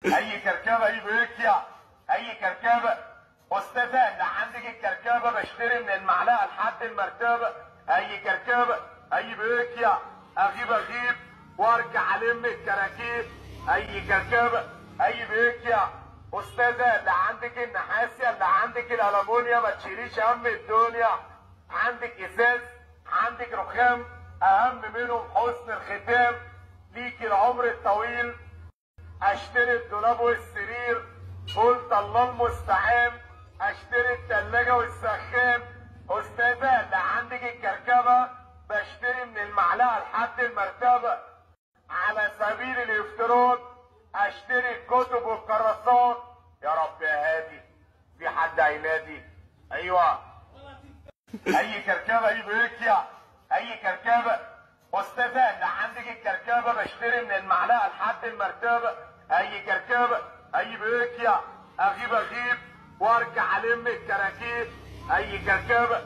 اي كركبه، اي بيكيا، اي كركبه. استاذه اللي عندك الكركبه بشتري من المعلقه لحد المرتبه. اي كركبه، اي بيكيا، اغيب وارجع الم الكراكيب. اي كركبه، اي بيكيا. استاذه اللي عندك النحاسيه، اللي عندك الالمونيا ما تشيليش هم الدنيا. عندك ازاز، عندك رخام، اهم منهم حسن الختام. ليكي العمر الطويل. اشتري الدولاب والسرير، قلت الله المستعان. اشتري التلاجة والسخان. استاذة اللي عندك الكركبة بشتري من المعلقة لحد المرتبة. على سبيل الافتراض اشتري الكتب والكراسات. يا رب يا هادي، في حد هينادي؟ ايوه. اي كركبة، اي بيكيا، اي كركبة. استاذة اللي عندك الكركبة بشتري من المعلقة لحد المرتبة. اي كركبة، اي بيكيا، اغيب وارجع الم الكراكيب. اي كركبة،